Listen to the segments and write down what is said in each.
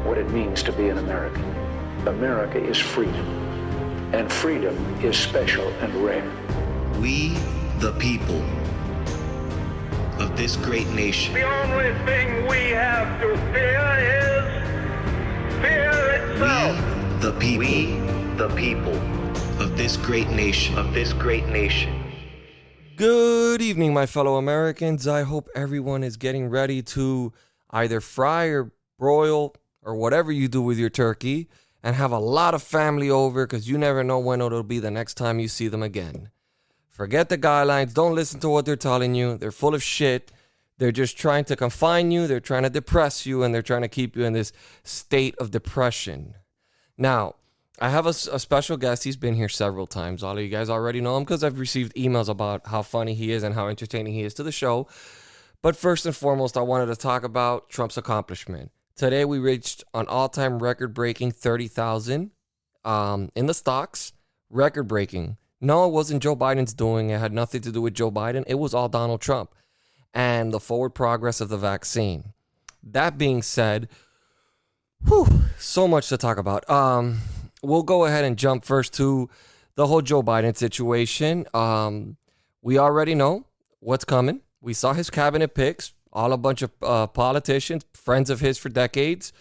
what it means to be an American. America is freedom, and freedom is special and rare. We, the people of this great nation. The only thing we have to fear is fear itself. We, the people of this great nation. Good evening, my fellow Americans. I hope everyone is getting ready to either fry or broil or whatever you do with your turkey and have a lot of family over, because you never know when it'll be the next time you see them again. Forget the guidelines. Don't listen to what they're telling you. They're full of shit. They're just trying to confine you. They're trying to depress you, and they're trying to keep you in this state of depression. Now, I have a special guest. He's been here several times. All of you guys already know him because I've received emails about how funny he is and how entertaining he is to the show. But first and foremost, I wanted to talk about Trump's accomplishment. Today, we reached an all-time record-breaking 30,000 in the stocks. Record-breaking. No, it wasn't Joe Biden's doing. It had nothing to do with Joe Biden. It was all Donald Trump and the forward progress of the vaccine. That being said, so much to talk about. We'll go ahead and jump first to the whole Joe Biden situation. We already know what's coming. We saw his cabinet picks, all a bunch of politicians, friends of his for decades.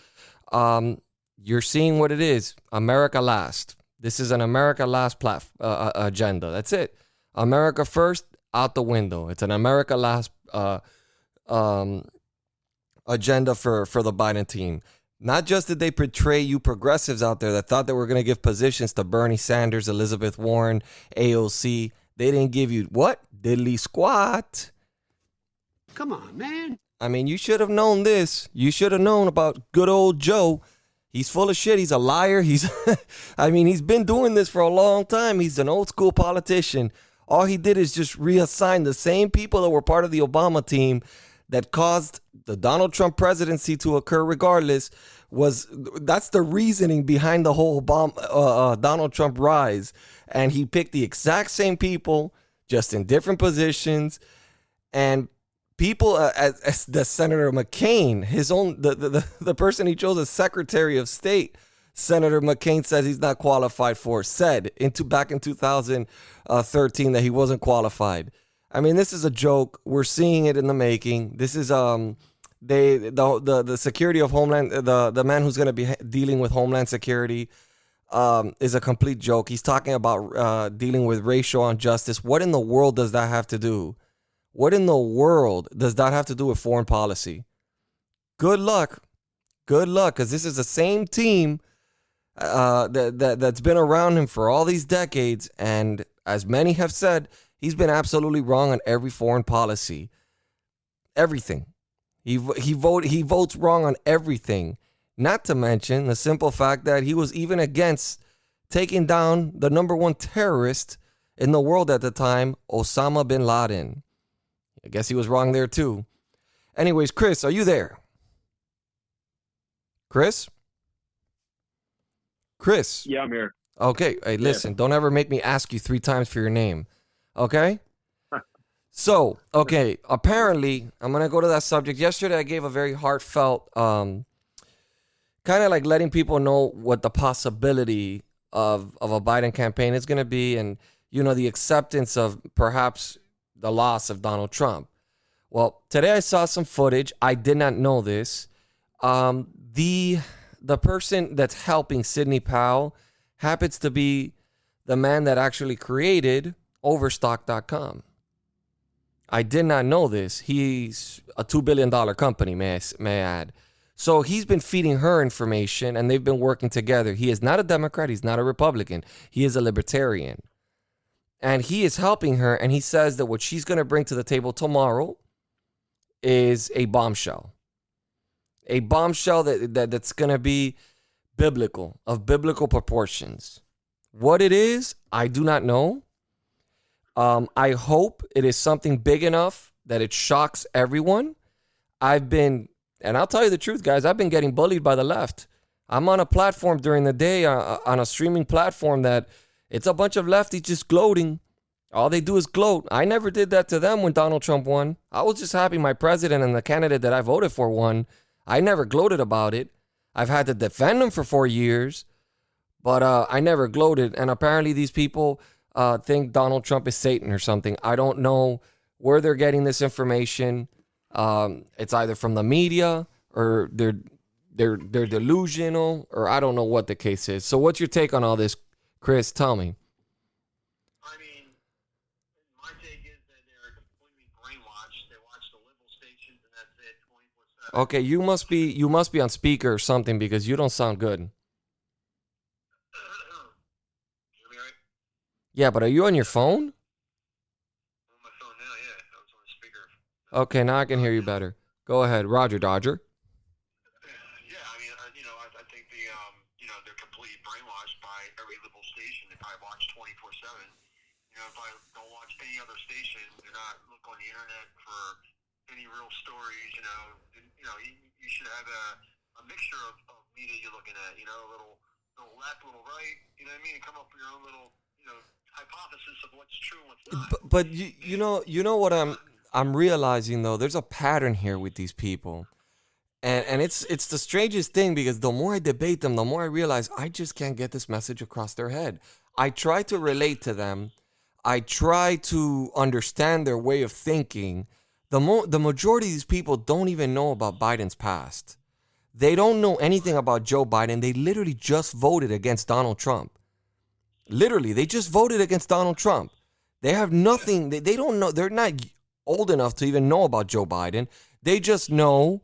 You're seeing what it is. America last. This is an America last agenda. That's it. America first, out the window. It's an America last agenda for the Biden team. Not just did they portray you progressives out there that thought that we're going to give positions to Bernie Sanders, Elizabeth Warren, AOC. They didn't give you what? Diddly squat. Come on, man. I mean, you should have known this. You should have known about good old Joe. He's full of shit. He's a liar. He's been doing this for a long time. He's an old school politician. All he did is just reassign the same people that were part of the Obama team that caused the Donald Trump presidency to occur regardless. That's the reasoning behind the whole Donald Trump rise. And he picked the exact same people, just in different positions. And people, as the Senator McCain, the person he chose as Secretary of State, Senator McCain says he's not qualified for, back in 2013 that he wasn't qualified. I mean, this is a joke. We're seeing it in the making. This is the security of Homeland, the man who's going to be dealing with Homeland Security is a complete joke. He's talking about dealing with racial injustice. What in the world does that have to do? What in the world does that have to do with foreign policy? Good luck. Good luck, because this is the same team that's been around him for all these decades. And as many have said, he's been absolutely wrong on every foreign policy. Everything. He votes wrong on everything. Not to mention the simple fact that he was even against taking down the number one terrorist in the world at the time, Osama bin Laden. I guess he was wrong there too. Anyways, Chris, are you there? Chris? Chris? Yeah, I'm here. Okay. Hey, listen, Don't ever make me ask you 3 times for your name. Okay? So, okay, apparently, I'm going to go to that subject. Yesterday, I gave a very heartfelt, kind of like letting people know what the possibility of a Biden campaign is going to be, and, you know, the acceptance of perhaps the loss of Donald Trump. Well, today I saw some footage. I did not know this. The person that's helping Sidney Powell happens to be the man that actually created Overstock.com. I did not know this. He's a $2 billion company, may I add. So he's been feeding her information, and they've been working together. He is not a Democrat. He's not a Republican. He is a libertarian. And he is helping her, and he says that what she's going to bring to the table tomorrow is a bombshell. A bombshell that's going to be biblical, of biblical proportions. What it is, I do not know. I hope it is something big enough that it shocks everyone. And I'll tell you the truth, guys, I've been getting bullied by the left. I'm on a platform during the day, on a streaming platform that it's a bunch of lefties just gloating. All they do is gloat. I never did that to them when Donald Trump won. I was just happy my president and the candidate that I voted for won. I never gloated about it. I've had to defend him for 4 years, but I never gloated. And apparently these people think Donald Trump is Satan or something. I don't know where they're getting this information. It's either from the media or they're delusional, or I don't know what the case is. So what's your take on all this, Chris? Tell me. I mean, my take is that they're completely brainwashed. They watch the liberal stations, and that's it, 24/7. Okay, you must be on speaker or something because you don't sound good. You hear me right? Yeah, but are you on your phone? I'm on my phone now, yeah. I was on the speaker. Okay, now I can hear you better. Go ahead, Roger Dodger. Yeah, I mean, I think they're completely brainwashed by every liberal station. They probably watch 24/7. If I don't watch any other station, they're not look on the internet for any real stories. You should have a mixture of media you're looking at. A little left, a little right. You know what I mean? And come up with your own little hypothesis of what's true and what's not. But you know what I'm realizing though. There's a pattern here with these people. And it's the strangest thing because the more I debate them, the more I realize I just can't get this message across their head. I try to relate to them. I try to understand their way of thinking. The majority of these people don't even know about Biden's past. They don't know anything about Joe Biden. They literally just voted against Donald Trump. Literally, they just voted against Donald Trump. They have nothing. They don't know. They're not old enough to even know about Joe Biden. They just know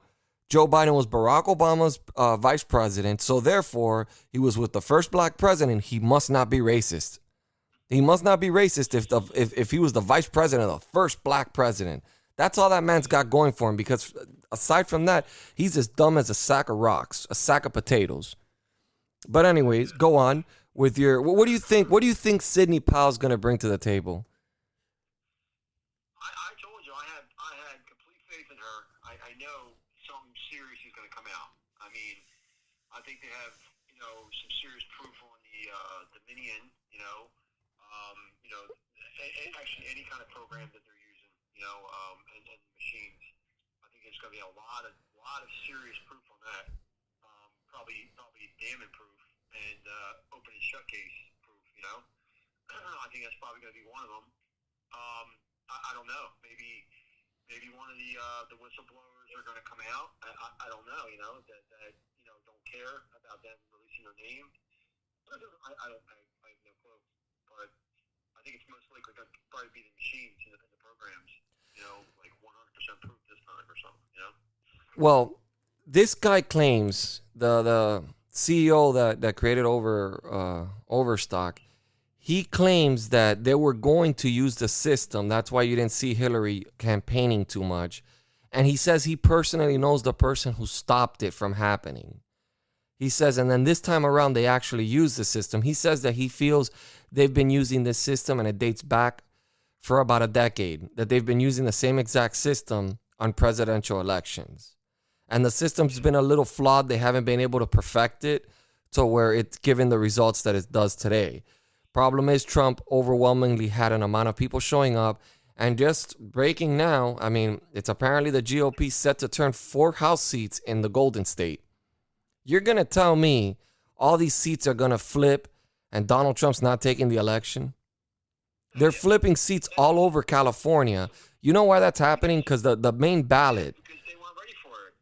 Joe Biden was Barack Obama's vice president, so therefore he was with the first black president. He must not be racist. He must not be racist if he was the vice president of the first black president. That's all that man's got going for him. Because aside from that, he's as dumb as a sack of rocks, a sack of potatoes. But anyways, go on with your. What do you think? What do you think Sidney Powell's going to bring to the table? I told you I had complete faith in her. I know something serious is going to come out. I mean, I think they have some serious proof on the Dominion. Actually any kind of program that they're using. And machines. I think there's going to be a lot of serious proof on that. Probably damning proof and open and shut case proof. I think that's probably going to be one of them. I don't know. Maybe one of the whistleblowers are going to come out. I don't know. That don't care about them releasing their name. I have no clue. But I think it's most likely going to probably be the machines in the programs. Like 100% proof this time or something. Well, this guy claims the CEO that created Overstock. He claims that they were going to use the system. That's why you didn't see Hillary campaigning too much. And he says he personally knows the person who stopped it from happening. He says, and then this time around, they actually used the system. He says that he feels they've been using this system, and it dates back for about a decade, that they've been using the same exact system on presidential elections. And the system's been a little flawed. They haven't been able to perfect it to where it's given the results that it does today. Problem is, Trump overwhelmingly had an amount of people showing up. And just breaking now, I mean, it's apparently the GOP set to turn 4 House seats in the Golden State. You're going to tell me all these seats are going to flip and Donald Trump's not taking the election? They're flipping seats all over California. You know why that's happening? Because the main ballot. Because they weren't ready for it.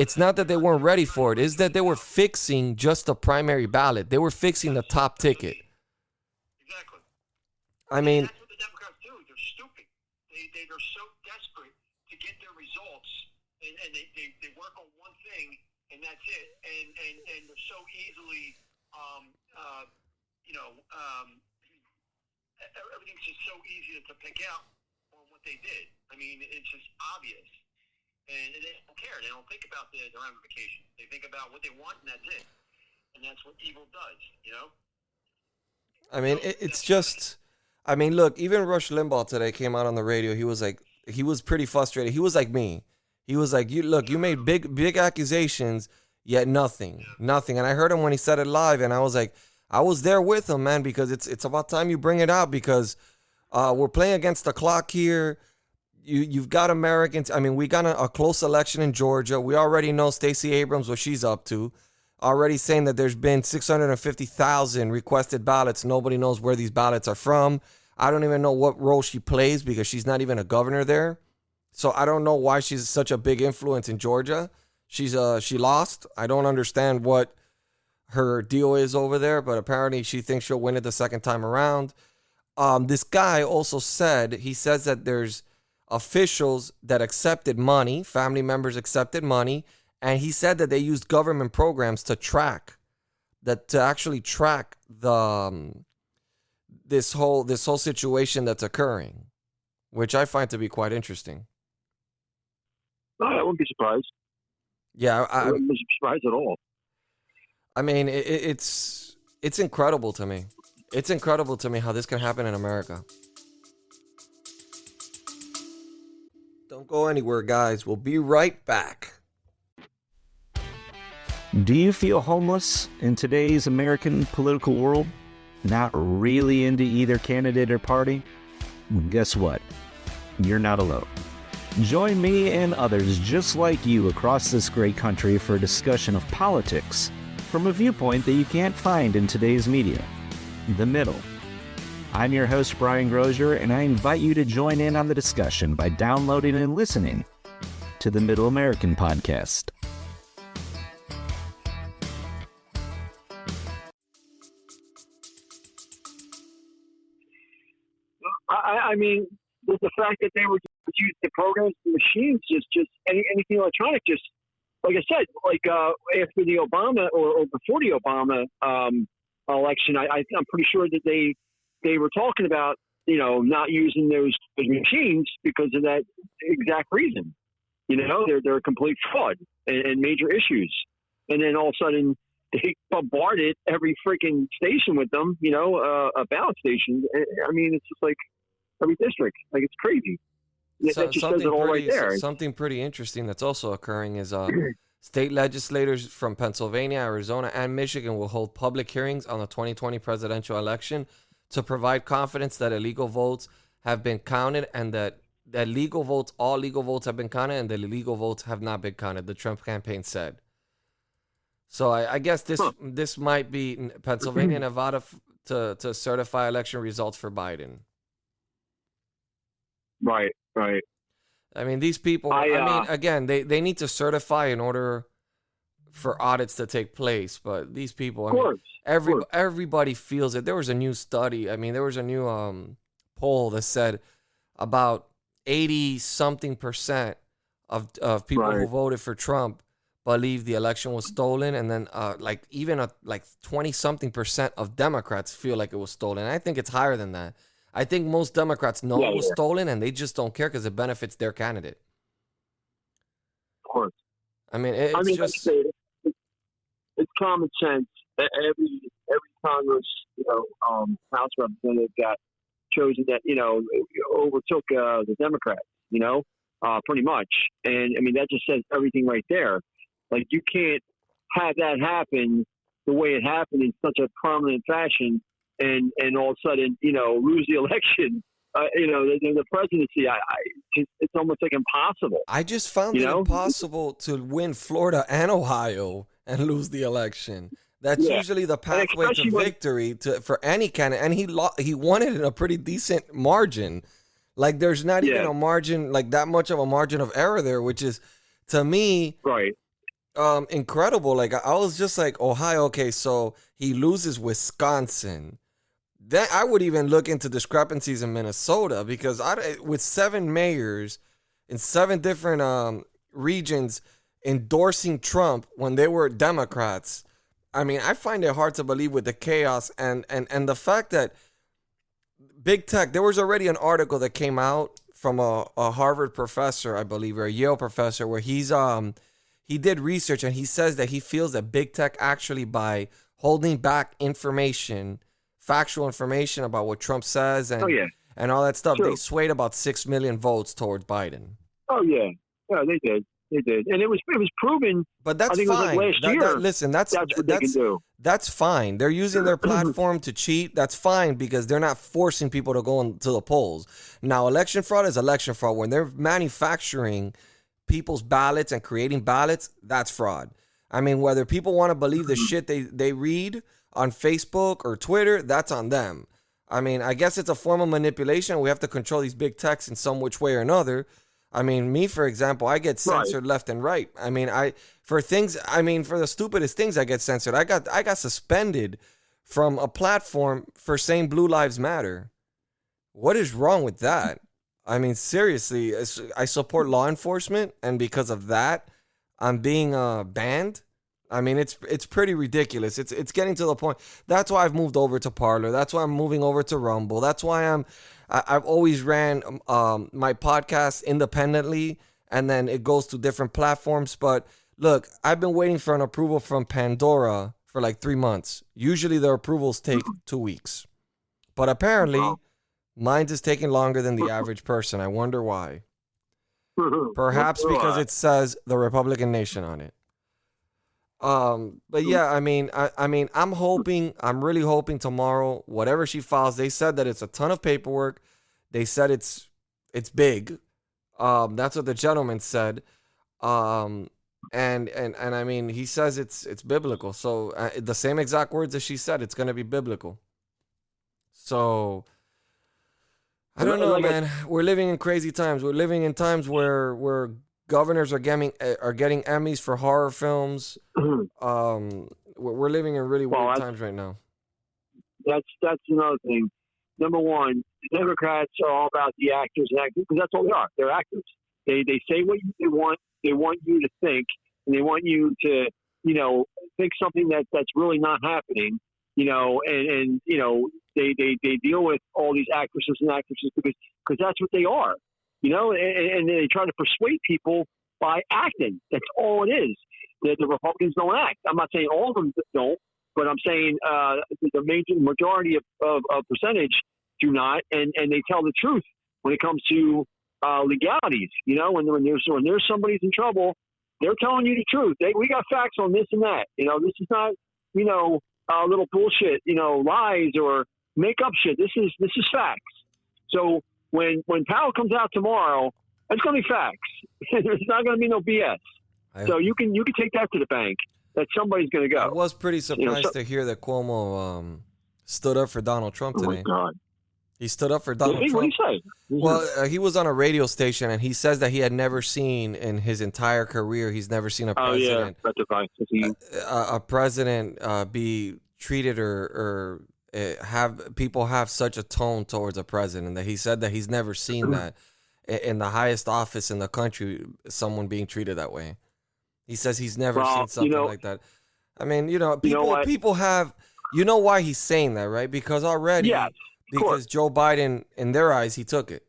It's not that they weren't ready for it. It's that they were fixing just the primary ballot. They were fixing the top ticket. Exactly. I mean, that's what the Democrats do. They're stupid. They're so desperate to get their results, and they work on one thing, and that's it. And they're so easily, everything's just so easy to pick out on what they did. I mean, it's just obvious. And they don't care. They don't think about the ramifications. They think about what they want, and that's it. And that's what evil does, I mean, it's just, I mean, look, even Rush Limbaugh today came out on the radio. He was pretty frustrated. He was like me. He was like, you made big accusations, yet nothing. And I heard him when he said it live, and I was like, I was there with him, man, because it's about time you bring it out, because we're playing against the clock here. you've got Americans. I mean, we got a close election in Georgia. We already know Stacey Abrams, what she's up to. Already saying that there's been 650,000 requested ballots. Nobody knows where these ballots are from. I don't even know what role she plays because she's not even a governor there. So I don't know why she's such a big influence in Georgia. She lost. I don't understand what her deal is over there, but apparently she thinks she'll win it the second time around. This guy also says that there's officials that accepted money, family members accepted money, and he said that they used government programs to actually track the this whole situation that's occurring, which I find to be quite interesting. No, I wouldn't be surprised. Yeah, I wouldn't be surprised at all. I mean, it's incredible to me. It's incredible to me how this can happen in America. Don't go anywhere, guys. We'll be right back. Do you feel homeless in today's American political world? Not really into either candidate or party? Guess what? You're not alone. Join me and others just like you across this great country for a discussion of politics from a viewpoint that you can't find in today's media. The Middle. I'm your host, Brian Grozier, and I invite you to join in on the discussion by downloading and listening to the Middle American Podcast. I mean, the fact that they were using the programs, the machines, just anything electronic, just like I said, after the Obama or before the Obama election, I'm pretty sure that they were talking about, not using those machines because of that exact reason. They're a complete fraud and major issues. And then all of a sudden they bombarded every freaking station with them, a ballot station. I mean, it's just like every district, like it's crazy. That just says it all right there. Something pretty interesting that's also occurring is state legislators from Pennsylvania, Arizona, and Michigan will hold public hearings on the 2020 presidential election to provide confidence that illegal votes have been counted and that all legal votes have been counted and the illegal votes have not been counted, the Trump campaign said. So I guess this might be Pennsylvania, Nevada to certify election results for Biden. Right. I mean, these people, again, they need to certify in order for audits to take place. But these people, everybody feels it. There was a new study. I mean, there was a new poll that said about 80-something% of people who voted for Trump believe the election was stolen. And then even 20-something% of Democrats feel like it was stolen. I think it's higher than that. I think most Democrats know it was stolen, and they just don't care because it benefits their candidate. Of course. I mean, it's common sense. Every Congress, House representative got chosen that overtook the Democrats. Pretty much. And I mean, that just says everything right there. Like, you can't have that happen the way it happened in such a prominent fashion. And all of a sudden, lose the election, the presidency. It's almost like impossible. I just found it impossible to win Florida and Ohio and lose the election. That's usually the pathway to victory for any candidate. And he won it in a pretty decent margin. Like, there's not even a margin, like that much of a margin of error there, which is, to me, incredible. Like, I was just like, Ohio, okay, so he loses Wisconsin. Then I would even look into discrepancies in Minnesota because with 7 mayors in 7 different regions endorsing Trump when they were Democrats, I mean, I find it hard to believe with the chaos and the fact that big tech, there was already an article that came out from a Harvard professor, I believe, or a Yale professor, where he did research and he says that he feels that big tech actually, by holding back information, factual information about what Trump says and all that stuff, they swayed about 6 million votes towards Biden. Oh, yeah. Yeah, they did. They did, and it was proven. But that's I think fine. It was like last year. Listen, that's what they can do. That's fine. They're using their platform to cheat. That's fine because they're not forcing people to go to the polls. Now, election fraud is election fraud. When they're manufacturing people's ballots and creating ballots, that's fraud. I mean, whether people want to believe the shit they read on Facebook or Twitter, that's on them. I mean, I guess it's a form of manipulation. We have to control these big techs in some which way or another. I mean, me, for example, I get censored left and right. I mean, for the stupidest things I get censored. I got suspended from a platform for saying Blue Lives Matter. What is wrong with that? I mean, seriously, I support law enforcement, and because of that, I'm being banned. I mean, it's pretty ridiculous. It's getting to the point. That's why I've moved over to Parler. That's why I'm moving over to Rumble. That's why I've always ran my podcast independently, and then it goes to different platforms. But look, I've been waiting for an approval from Pandora for like 3 months. Usually their approvals take 2 weeks. But apparently, mine is taking longer than the average person. I wonder why. Perhaps because it says the Republican Nation on it. But yeah, I mean, I'm really hoping tomorrow, whatever she files, they said that it's a ton of paperwork. They said it's big. That's what the gentleman said. And I mean, he says it's biblical. So the same exact words as she said, it's going to be biblical. So I don't know, man. We're living in crazy times. We're living in times where governors are getting Emmys for horror films. We're living in really weird times right now. That's another thing. Number one, the Democrats are all about the actors and actors because that's all they are. They're actors. They say what they want. They want you to think, and they want you to, think something that's really not happening. And they deal with all these actresses and actresses because that's what they are. And they try to persuade people by acting. That's all it is. The Republicans don't act. I'm not saying all of them don't, but I'm saying the majority of percentage do not, and they tell the truth when it comes to legalities. When there's somebody's in trouble, they're telling you the truth. We got facts on this and that. This is not little bullshit. Lies or make up shit. This is facts. So when Powell comes out tomorrow, it's going to be facts. There's not going to be no BS. So you can take that to the bank that somebody's going to go. I was pretty surprised to hear that Cuomo stood up for Donald Trump today. Oh my God. He stood up for Donald Trump. What did he say? Well, he was on a radio station, and he says that he had never seen in his entire career, he's never seen a president, a president be treated or have people have such a tone towards a president. That he said that he's never seen that in the highest office in the country, someone being treated that way. He says he's never seen something like that. I mean, people have, why he's saying that, right? Because already, because Joe Biden, in their eyes, he took it.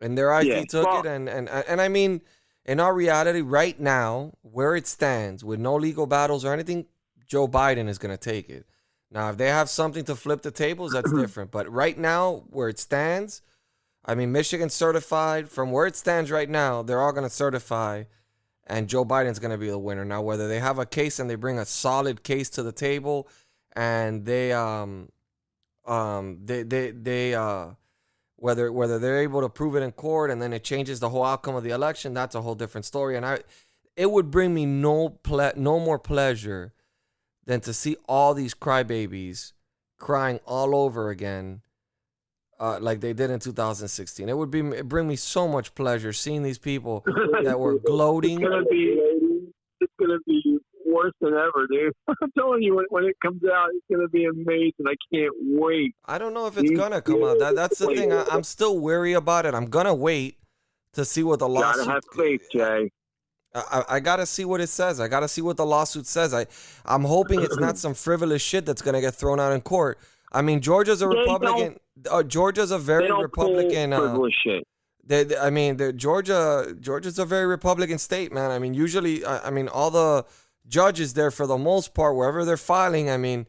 In their eyes, he took it. And I mean, in our reality right now, where it stands, with no legal battles or anything, Joe Biden is going to take it. Now, if they have something to flip the tables, that's different. But right now, where it stands, I mean, Michigan certified. From where it stands right now, they're all going to certify, and Joe Biden's going to be the winner. Now, whether they have a case and they bring a solid case to the table, and whether they're able to prove it in court, and then it changes the whole outcome of the election, that's a whole different story. And it would bring me no more pleasure than to see all these crybabies crying all over again, like they did in 2016. It would bring me so much pleasure seeing these people that were gloating. It's gonna be worse than ever, dude. I'm telling you, when it comes out, it's gonna be amazing. I can't wait. I don't know if it's gonna come out. That's the thing. I'm still wary about it. I'm gonna wait to see what the lawsuit. Gotta have faith, Jay. I gotta see what it says. I gotta see what the lawsuit says. I'm hoping it's not some frivolous shit that's gonna get thrown out in court. I mean, Georgia's a Republican. Georgia's a very Republican. Frivolous shit. Georgia's a very Republican state, man. I mean, usually, all the judges there, for the most part, wherever they're filing, I mean,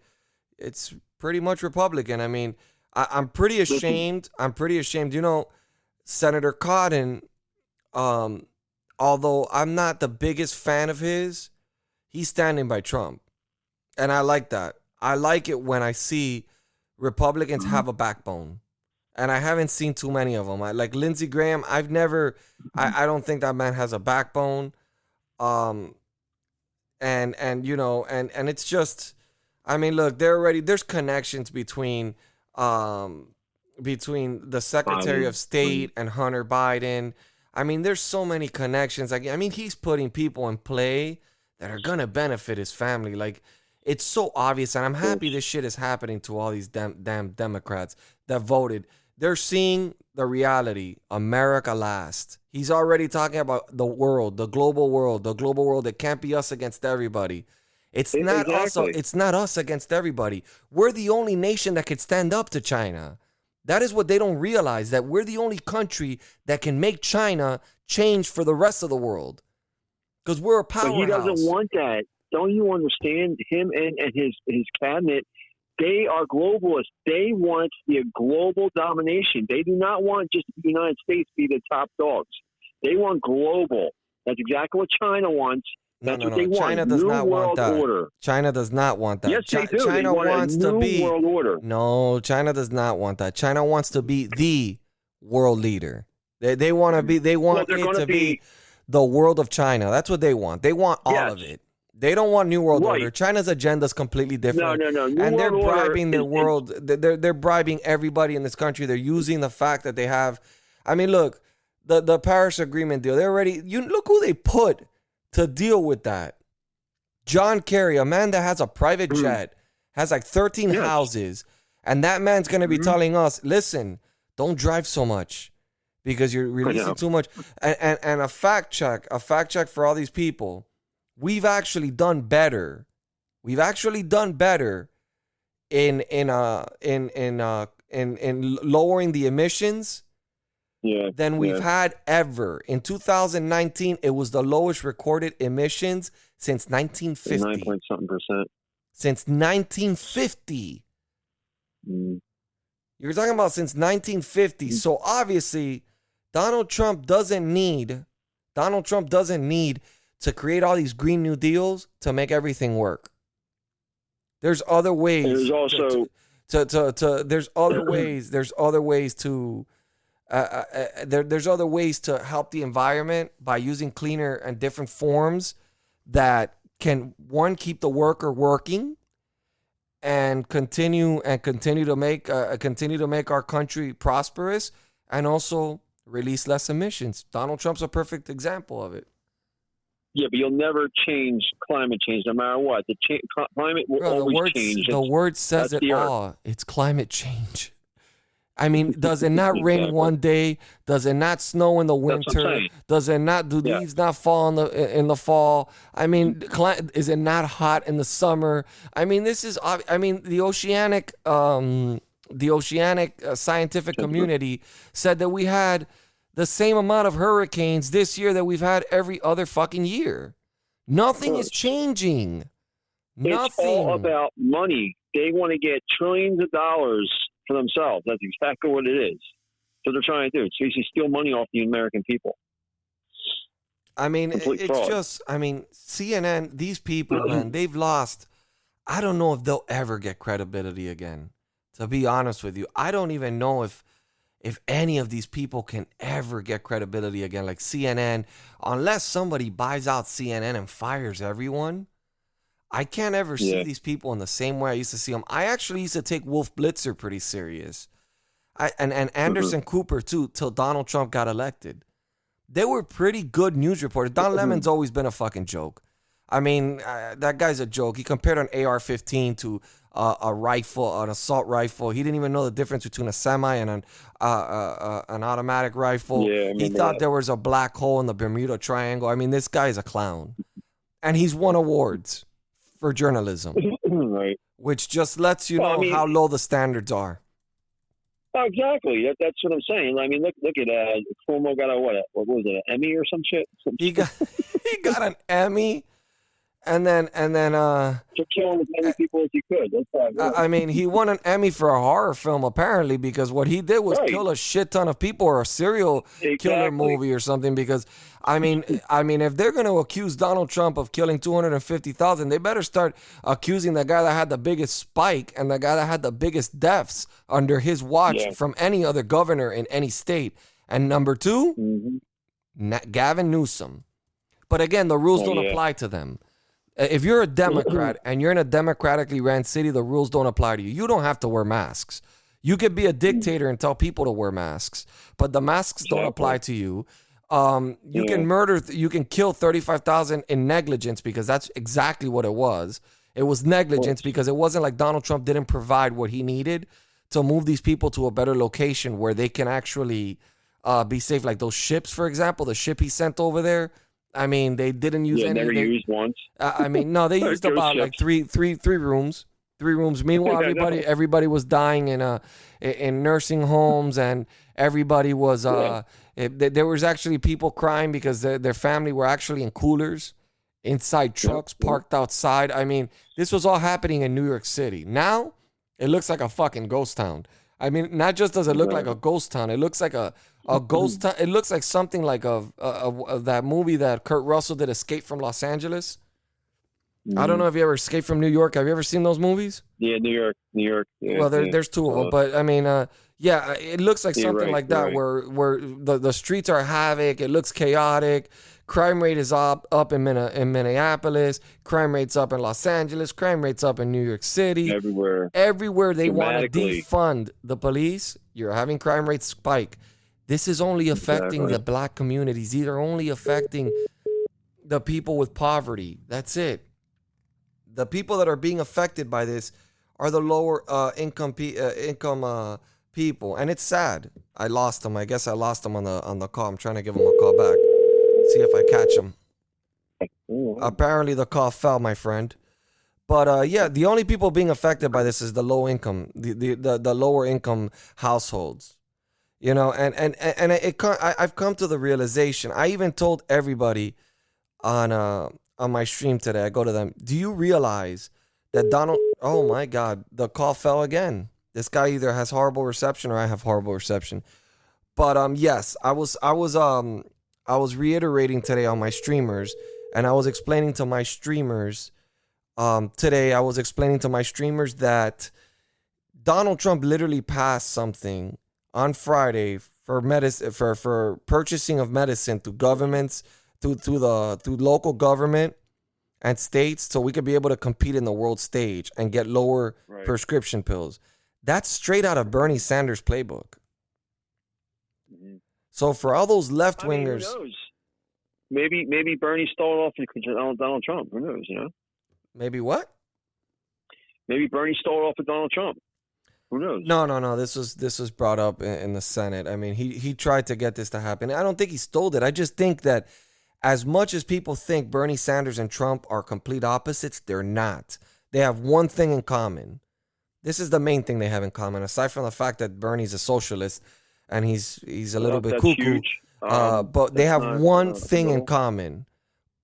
it's pretty much Republican. I mean, I'm pretty ashamed. Senator Cotton, although I'm not the biggest fan of his, he's standing by Trump. And I like that. I like it when I see Republicans have a backbone. And I haven't seen too many of them. Like Lindsey Graham, I don't think that man has a backbone. And it's just, I mean, look, there's connections between the Secretary of State and Hunter Biden. I mean, there's so many connections. I mean, he's putting people in play that are gonna benefit his family. Like, it's so obvious, and I'm happy this shit is happening to all these damn Democrats that voted. They're seeing the reality. America last. He's already talking about the world, the global world. It can't be us against everybody. It's not us against everybody. We're the only nation that could stand up to China. That is what they don't realize, that we're the only country that can make China change for the rest of the world. Because we're a powerhouse. But he doesn't want that. Don't you understand? Him and his cabinet, they are globalists. They want the global domination. They do not want just the United States to be the top dogs. They want global. That's exactly what China wants. That's what they want. China does not want that. Order. China does not want that. Yes, they do. China they want wants a new to be world order. No, China does not want that. China wants to be the world leader. They want to be. They want it to be the world of China. That's what they want. They want all of it. They don't want New World Order. China's agenda is completely different. No. And they're bribing their world. They're bribing everybody in this country. They're using the fact that they have. I mean, look, the Paris Agreement deal. They're already. Look who they put to deal with that. John Kerry, a man that has a private jet, has like 13 houses, and that man's going to be telling us, listen, don't drive so much because you're releasing too much. And a fact check for all these people. We've actually done better. We've actually done better in lowering the emissions than we've had ever. In 2019, it was the lowest recorded emissions since 1950. 9-point-something%. Since 1950. You're talking about since 1950. So obviously, Donald Trump doesn't need to create all these Green New Deals to make everything work. There's other ways. There's also there's other ways. There's other ways to there's other ways to help the environment by using cleaner and different forms that can, one, keep the worker working and continue to make our country prosperous, and also release less emissions. Donald Trump's a perfect example of it. Yeah, but you'll never change climate change, no matter what. The climate will always change. The word says it all. It's climate change. I mean, does it not rain one day? Does it not snow in the winter? Does it not? Do leaves not fall in the fall? I mean, is it not hot in the summer? I mean, this is. I mean, the oceanic scientific community said that we had the same amount of hurricanes this year that we've had every other fucking year. Nothing is changing. Nothing. It's all about money. They want to get trillions of dollars for themselves. That's exactly what it is. So they're trying to do. It's basically steal money off the American people. I mean, Complete it's fraud. just, I mean, CNN, these people, man, they've lost. I don't know if they'll ever get credibility again. To be honest with you, I don't even know if any of these people can ever get credibility again, like CNN, unless somebody buys out CNN and fires everyone. I can't ever see these people in the same way I used to see them. I actually used to take Wolf Blitzer pretty serious. And Anderson Cooper, too, till Donald Trump got elected. They were pretty good news reporters. Don Lemon's always been a fucking joke. I mean, that guy's a joke. He compared an AR-15 to a rifle, an assault rifle. He didn't even know the difference between a semi and an automatic rifle. He thought there was a black hole in the Bermuda Triangle. I mean, this guy is a clown. And he's won awards for journalism, Right. which just lets you know how low the standards are. Oh, exactly. That's what I'm saying. I mean, look at Cuomo got a what was it, an Emmy or some shit? He got an Emmy, and then To killing as many people as he could. That's how it works. I mean, he won an Emmy for a horror film apparently because what he did was Right. kill a shit ton of people, or a serial killer Exactly. movie or something. Because I mean, if they're going to accuse Donald Trump of killing 250,000, they better start accusing the guy that had the biggest spike and the guy that had the biggest deaths under his watch Yeah. from any other governor in any state. And number two, Gavin Newsom. But again, the rules don't yeah. apply to them. If you're a Democrat and you're in a democratically ran city, the rules don't apply to you. You don't have to wear masks. You could be a dictator and tell people to wear masks, but the masks don't apply to you. You can murder, you can kill 35,000 in negligence because that's exactly what it was. It was negligence because it wasn't like Donald Trump didn't provide what he needed to move these people to a better location where they can actually be safe. Like those ships, for example, the ship he sent over there. I mean, they didn't use any. Never used once. I mean, no, they used Ghost about like ships. three rooms. Meanwhile, everybody was dying in nursing homes, and everybody was there was actually people crying because their family were actually in coolers inside trucks parked outside. I mean, this was all happening in New York City. Now it looks like a fucking ghost town. I mean, not just does it look like a ghost town, it looks like a ghost town. It looks like something like of that movie that Kurt Russell did, Escape from Los Angeles. I don't know if you ever Escape from New York. Have you ever seen those movies? Yeah, New York. Yeah, Well, there's two of them, but I mean, yeah, it looks like something like that where the streets are havoc. It looks chaotic. Crime rate is up in Minneapolis. Crime rate's up in Los Angeles. Crime rate's up in New York City. Everywhere they want to Dramatically. defund the police, you're having crime rates spike. This is only affecting the black communities. These are only affecting the people with poverty. That's it. The people that are being affected by this are the lower income people, and it's sad. I lost him. I guess I lost him on the call. I'm trying to give him a call back. See if I catch him. Apparently the call fell, my friend. But yeah, the only people being affected by this is the low income, the lower income households. You know, and I've come to the realization. I even told everybody on my stream today. I go to them. Do you realize that Donald? Oh my God, the call fell again. This guy either has horrible reception or I have horrible reception. But yes, I was reiterating today on my streamers, and I was explaining to my streamers today. I was explaining to my streamers that Donald Trump literally passed something on Friday for medicine for purchasing of medicine to governments, to local government and states, so we could be able to compete in the world stage and get lower prescription pills. That's straight out of Bernie Sanders' playbook. So for all those left wingers, who knows? Maybe Bernie stole it off of Donald Trump. Who knows? You know? maybe what? Maybe Bernie stole it off of Donald Trump. Who knows? No. This was brought up in the Senate. I mean, he tried to get this to happen. I don't think he stole it. I just think that as much as people think Bernie Sanders and Trump are complete opposites, they're not. They have one thing in common. This is the main thing they have in common, aside from the fact that Bernie's a socialist and he's a little bit That's cuckoo. huge. But they have not, one thing in no. common.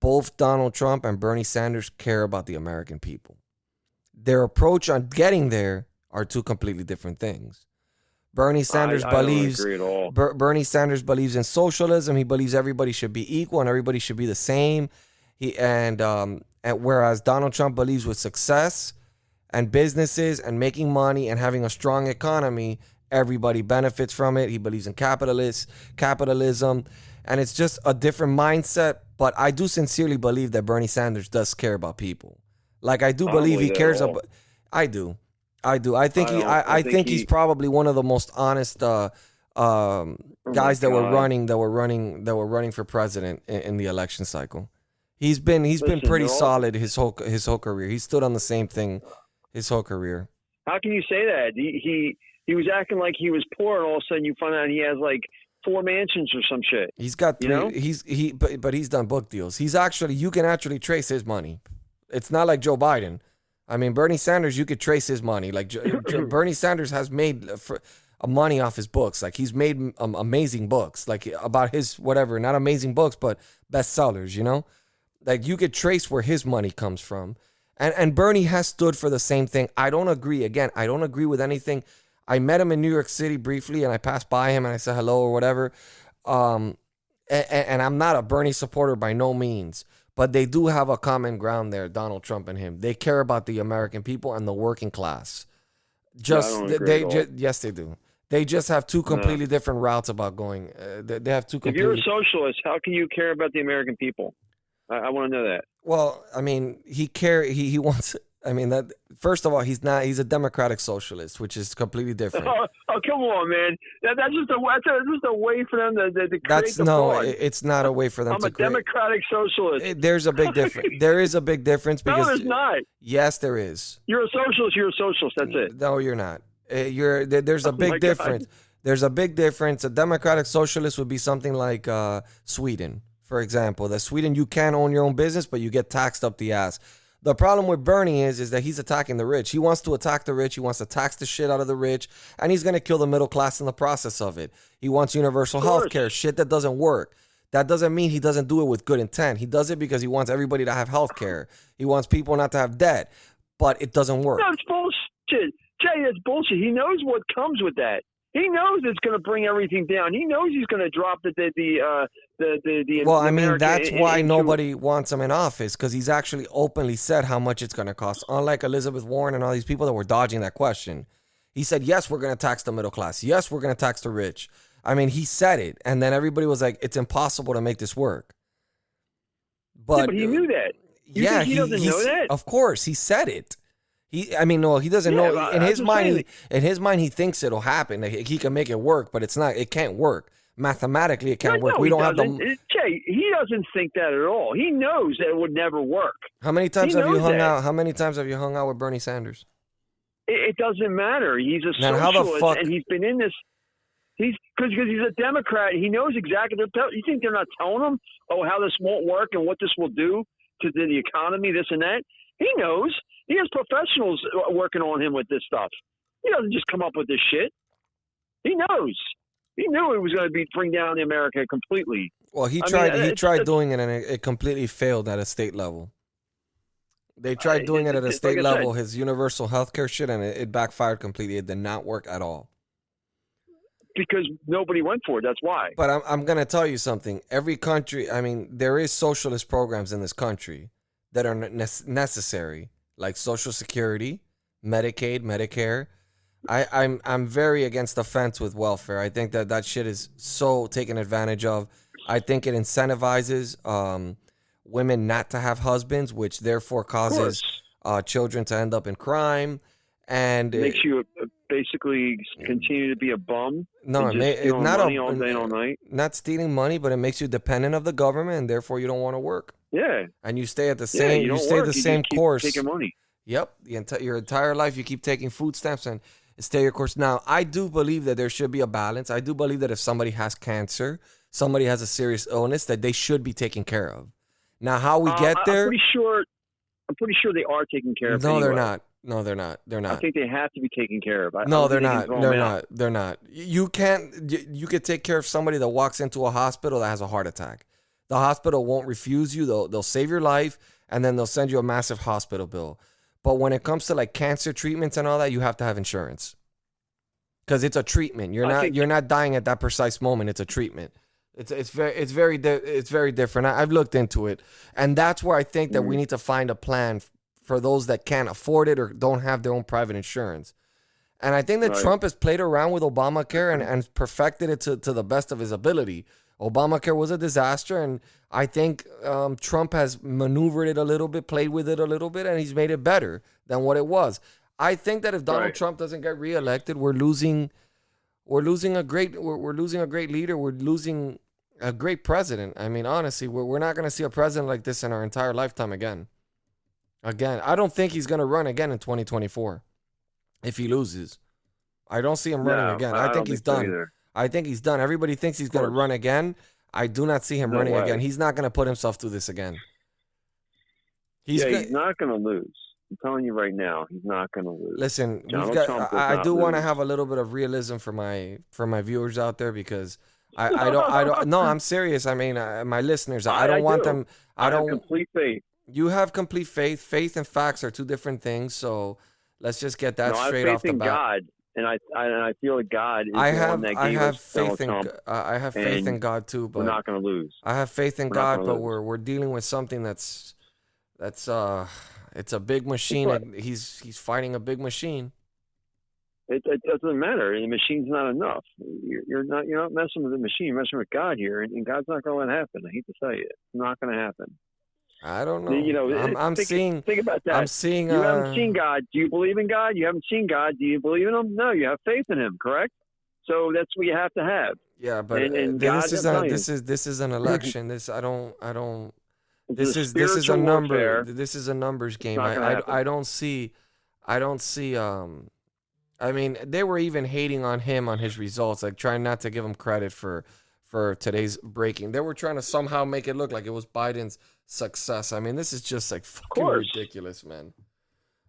Both Donald Trump and Bernie Sanders care about the American people. Their approach on getting there are two completely different things. Bernie Sanders I believes don't agree at all. Bernie Sanders believes in socialism. He believes everybody should be equal and everybody should be the same. And whereas Donald Trump believes with success and businesses and making money and having a strong economy, everybody benefits from it. He believes in capitalism, and it's just a different mindset. But I do sincerely believe that Bernie Sanders does care about people. Like I do believe he cares about. I do. I think he's probably one of the most honest guys that were running for president in the election cycle. He's been pretty solid his whole career. He stood on the same thing his whole career. How can you say that? He was acting like he was poor, and all of a sudden you find out he has like 4 mansions or some shit. He's got 3. You know? But he's done book deals. You can actually trace his money. It's not like Joe Biden. I mean, Bernie Sanders, you could trace his money. Like Bernie Sanders has made money off his books. Like he's made amazing books, like about his whatever, not amazing books, but bestsellers. You know, Like you could trace where his money comes from. And Bernie has stood for the same thing. I don't agree. Again, I don't agree with anything. I met him in New York City briefly, and I passed by him and I said hello or whatever. And I'm not a Bernie supporter by no means, but they do have a common ground there, Donald Trump and him. They care about the American people and the working class. Yes, they do. They just have two completely different routes about going. They have two. If you're a socialist, how can you care about the American people? I want to know that. Well, I mean, he wants. I mean, that first of all, he's not. He's a democratic socialist, which is completely different. Oh, come on, man! That's just a way for them to create That's the no. fraud. It's not a way for them I'm to a create. democratic socialist. There's a big difference. There is a big difference because No, there's not. Yes, there is. You're a socialist. You're a socialist. That's it. No, you're not. There's a Oh my big God. difference. There's a big difference. A democratic socialist would be something like Sweden, for example. That Sweden, you can own your own business, but you get taxed up the ass. The problem with Bernie is that he's attacking the rich. He wants to attack the rich. He wants to tax the shit out of the rich, and he's going to kill the middle class in the process of it. He wants universal health care, shit that doesn't work. That doesn't mean he doesn't do it with good intent. He does it because he wants everybody to have health care. He wants people not to have debt, but it doesn't work. No, it's bullshit. Jay, it's bullshit. He knows what comes with that. He knows it's going to bring everything down. He knows he's going to drop the Well, I mean, America that's why into- nobody wants him in office, because he's actually openly said how much it's going to cost. Unlike Elizabeth Warren and all these people that were dodging that question. He said, yes, we're going to tax the middle class. Yes, we're going to tax the rich. I mean, he said it. And then everybody was like, it's impossible to make this work. But he knew that. You yeah, think he doesn't know that? Of course, he said it. He doesn't know. but In I'm his just mind, saying. he thinks it'll happen. Like, he can make it work, but it's not. It can't work. Mathematically, it can't No, work. We he don't have doesn't. the. Jay, he doesn't think that at all. He knows that it would never work. How many times he have you knows hung that. out? How many times have you hung out with Bernie Sanders? It doesn't matter. He's a Then how the socialist, fuck- and he's been in this. Because he's a Democrat. He knows exactly. You think they're not telling him, how this won't work and what this will do to the economy, this and that? He knows. He has professionals working on him with this stuff. He doesn't just come up with this shit. He knows. He knew it was going to bring down America completely. Well, he I mean, tried. He it's- tried it's- doing it, and it completely failed at a state level. They tried doing it at a it's state like I said. level, his universal health care shit, and it backfired completely. It did not work at all. Because nobody went for it. That's why. But I'm going to tell you something. Every country, I mean, there is socialist programs in this country that are necessary, like Social Security, Medicaid, Medicare. I'm very against the fence with welfare. I think that shit is so taken advantage of. I think it incentivizes women not to have husbands, which therefore causes children to end up in crime. And It makes you basically continue to be a bum. No, and just it's stealing not money all day and all night. not stealing money, but it makes you dependent of the government, and therefore you don't want to work. Yeah. And you stay at the Yeah, same. you don't stay work, the you same just keep course. taking money. Yep, your entire life you keep taking food stamps and stay your course. Now, I do believe that there should be a balance. I do believe that if somebody has cancer, somebody has a serious illness, that they should be taken care of. Now, how we get there? I'm pretty sure they are taken care of. No, they're anyway. not. No, they're not. They're I not. think they have to be taken care of. No, they're not. They're not. They're not. You can't. You could take care of somebody that walks into a hospital that has a heart attack. The hospital won't refuse you. They'll save your life, and then they'll send you a massive hospital bill. But when it comes to like cancer treatments and all that, you have to have insurance because it's a treatment. You're not dying at that precise moment. It's a treatment. It's very different. I've looked into it, and that's where I think that we need to find a plan for those that can't afford it or don't have their own private insurance. And I think that Trump has played around with Obamacare and perfected it to the best of his ability. Obamacare was a disaster, and I think Trump has maneuvered it a little bit, played with it a little bit, and he's made it better than what it was. I think that if Donald Trump doesn't get reelected, we're losing a great leader. We're losing a great president. I mean, honestly, we're not going to see a president like this in our entire lifetime again. I don't think he's going to run again in 2024 if he loses. I don't see him running again. I think he's done. Either. I think he's done. Everybody thinks he's going to run again. I do not see him running again. He's not going to put himself through this again. He's not going to lose. I'm telling you right now, he's not going to lose. Listen, Donald Trump I does do not want to lose. have a little bit of realism for my viewers out there because I don't. No, I'm serious. I mean, my listeners, I don't want do. them. I have don't. complete faith. You have complete faith. Faith and facts are two different things. So let's just get that No, I have straight faith off the in bat. God, and I feel that God is I the have one that I gave have us faith Donald in Trump. I have faith in and God too, We're but not going to lose. I have faith in We're not God, gonna but lose. we're dealing with something that's it's a big machine. Right. And he's fighting a big machine. It doesn't matter. The machine's not enough. You're not messing with the machine. You're messing with God here, and God's not going to let it happen. I hate to tell you, it's not going to happen. I don't know. You know, I'm seeing. Think about that. I'm seeing. You haven't seen God. Do you believe in God? You haven't seen God. Do you believe in Him? No, you have faith in Him. Correct. So that's what you have to have. Yeah, but And God, this is I'm telling you. this is an election. I don't. It's This is a spiritual number. warfare. This is a numbers game. not gonna happen. I don't see. I mean, they were even hating on him on his results, like trying not to give him credit for today's breaking. They were trying to somehow make it look like it was Biden's success. I mean, this is just like fucking course. ridiculous, man.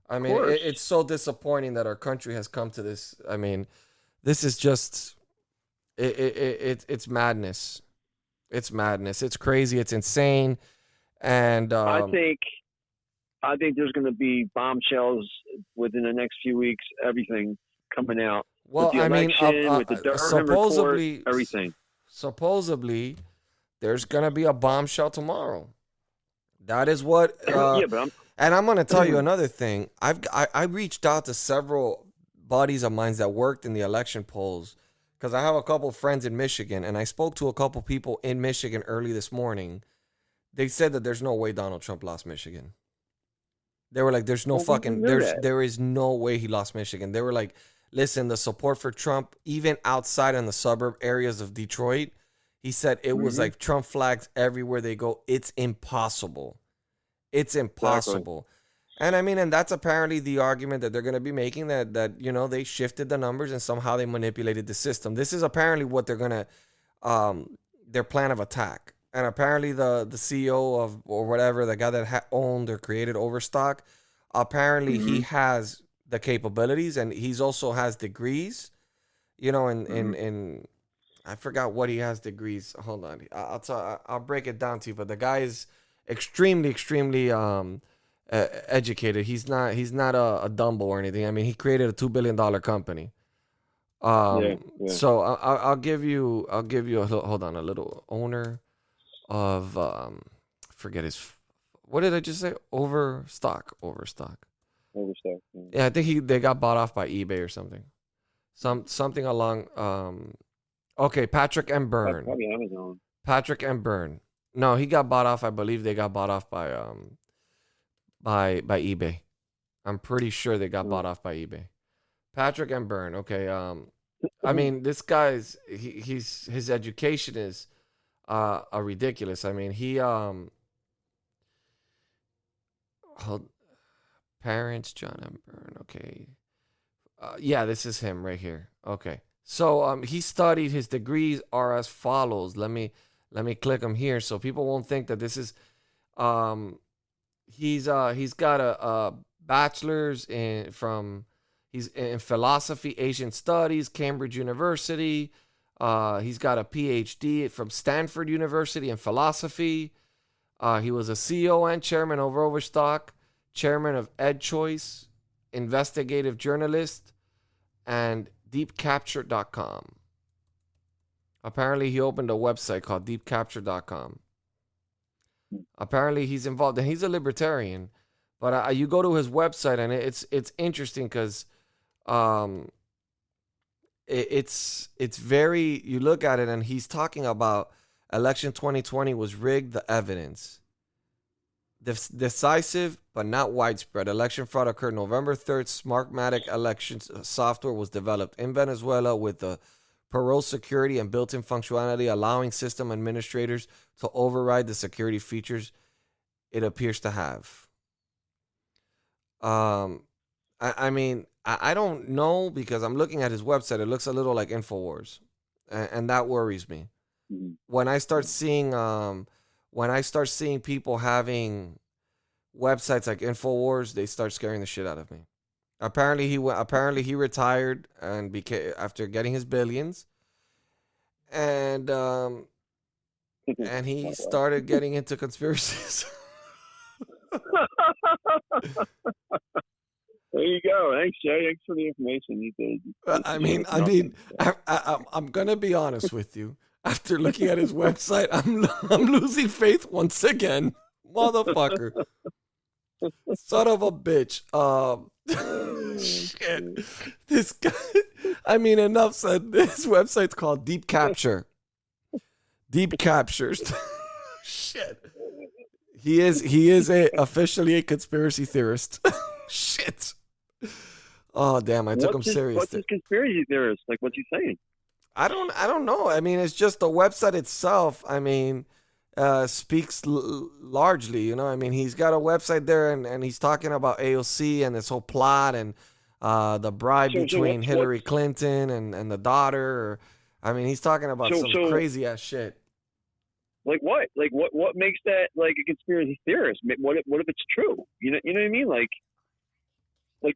I mean, course. it's so disappointing that our country has come to this. I mean, this is just it's madness. It's madness. It's crazy. It's insane. And I think there's going to be bombshells within the next few weeks. Everything coming out. well, with the I mean, election, with the Durham supposedly, report, everything. Supposedly, there's gonna be a bombshell tomorrow. That is what. Yeah, but And I'm gonna tell you another thing. I reached out to several buddies of mine that worked in the election polls because I have a couple friends in Michigan, and I spoke to a couple people in Michigan early this morning. They said that there's no way Donald Trump lost Michigan. They were like, "There's no Well, we fucking knew that. there is no way he lost Michigan." They were like, "Listen, the support for Trump, even outside in the suburb areas of Detroit," he said it was like Trump flags everywhere they go. It's impossible. It's impossible. And I mean, and that's apparently the argument that they're going to be making, that they shifted the numbers and somehow they manipulated the system. This is apparently what they're going to their plan of attack. And apparently the CEO of, or whatever, the guy that owned or created Overstock, apparently he has the capabilities, and he's also has degrees, in I forgot what he has degrees. Hold on. I'll break it down to you, but the guy is extremely educated. He's not a Dumbo or anything. I mean, he created a $2 billion company. Yeah. So I'll give you a little owner of forget his, what did I just say? Overstock. Overstock. Yeah, I think they got bought off by eBay or something. Something along okay, Patrick M. Byrne. Probably Amazon. Patrick M. Byrne. No, he got bought off. I believe they got bought off by eBay. I'm pretty sure they got bought off by eBay. Patrick M. Byrne. Okay. I mean, this guy's his education is ridiculous. I mean, parents John M. Byrne. Okay. Yeah, this is him right here. Okay. So he studied, his degrees are as follows. Let me click him here so people won't think that this is he's got a bachelor's he's in philosophy, Asian studies, Cambridge University. He's got a PhD from Stanford University in philosophy. He was a CEO and chairman of Overstock, chairman of EdChoice, investigative journalist, and deepcapture.com. Apparently, he opened a website called deepcapture.com. Apparently, he's involved, and he's a libertarian. But you go to his website, and it's interesting because it's very, you look at it, and he's talking about election 2020 was rigged, the evidence. Decisive, but not widespread. Election fraud occurred November 3rd. Smartmatic election software was developed in Venezuela with the parole security and built-in functionality, allowing system administrators to override the security features it appears to have. I mean, I don't know, because I'm looking at his website. It looks a little like InfoWars, and that worries me. When I start seeing people having websites like InfoWars, they start scaring the shit out of me. Apparently he retired and became, after getting his billions, and he started getting into conspiracies. There you go. Thanks, Jay. Thanks for the information you did. I'm gonna be honest with you. After looking at his website, I'm losing faith once again, motherfucker. Son of a bitch. Shit. This guy. I mean, enough said. This website's called Deep Capture. Deep Captures. Shit. He is officially a conspiracy theorist. Shit. Oh damn! I took him serious. What's his conspiracy theorist? Like, what's he saying? I don't know. I mean, it's just the website itself. I mean, speaks largely. You know, I mean, he's got a website there, and he's talking about AOC and this whole plot and the bribe between Hillary Clinton and the daughter. I mean, he's talking about some crazy ass shit. Like what? Like what makes that like a conspiracy theorist? What if it's true? You know what I mean? Like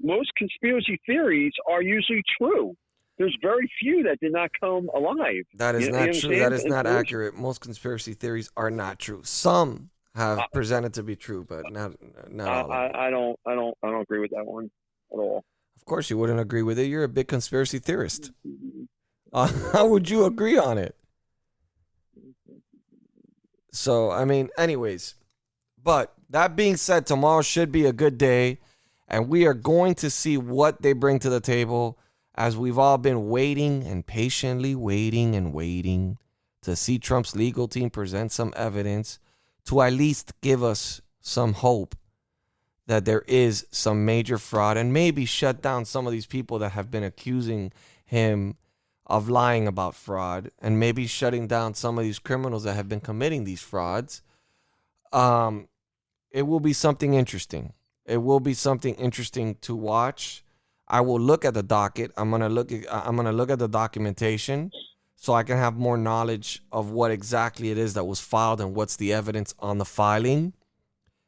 most conspiracy theories are usually true. There's very few that did not come alive. That is not true. That is not accurate. Most conspiracy theories are not true. Some have presented to be true, but not all. I don't agree with that one at all. Of course, you wouldn't agree with it. You're a big conspiracy theorist. How would you agree on it? So, I mean, anyways. But that being said, tomorrow should be a good day. And we are going to see what they bring to the table, as we've all been waiting and patiently waiting to see Trump's legal team present some evidence to at least give us some hope that there is some major fraud, and maybe shut down some of these people that have been accusing him of lying about fraud, and maybe shutting down some of these criminals that have been committing these frauds. It will be something interesting. It will be something interesting to watch. I will look at the docket. I'm gonna look at the documentation, so I can have more knowledge of what exactly it is that was filed and what's the evidence on the filing.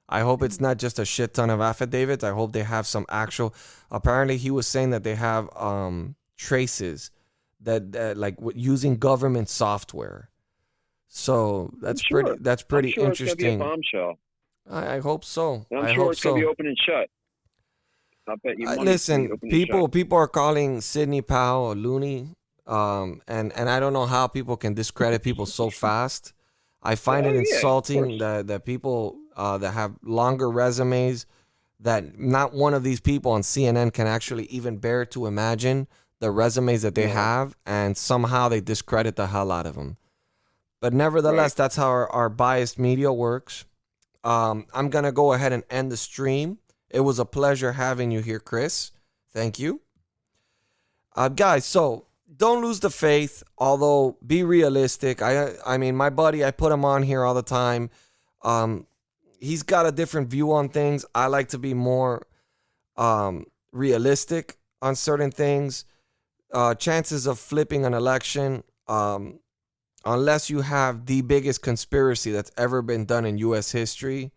I hope it's not just a shit ton of affidavits. I hope they have some actual. Apparently, he was saying that they have traces that like using government software. So that's pretty interesting. It's gonna be a bombshell. I hope so. I'm sure it's going to be open and shut. I bet you. Listen, people are calling Sidney Powell a loony, and I don't know how people can discredit people so fast. I find it insulting that people that have longer resumes, that not one of these people on CNN can actually even bear to imagine the resumes that they have, and somehow they discredit the hell out of them. But nevertheless, that's how our biased media works. I'm going to go ahead and end the stream. It was a pleasure having you here, Chris. Thank you. Guys, so don't lose the faith, although be realistic. I mean, my buddy, I put him on here all the time. He's got a different view on things. I like to be more realistic on certain things. Chances of flipping an election, unless you have the biggest conspiracy that's ever been done in U.S. history,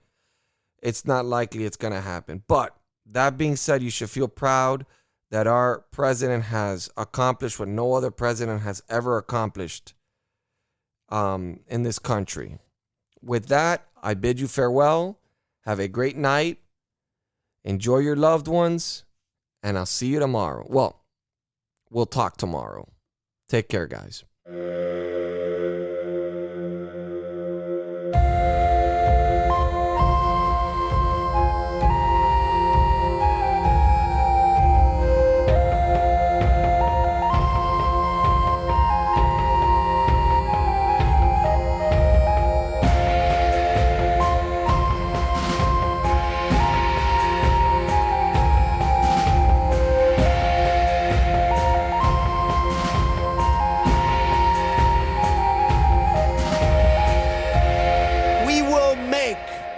it's not likely it's going to happen. But that being said, you should feel proud that our president has accomplished what no other president has ever accomplished in this country. With that, I bid you farewell. Have a great night. Enjoy your loved ones. And I'll see you tomorrow. Well, we'll talk tomorrow. Take care, guys.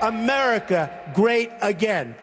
America great again.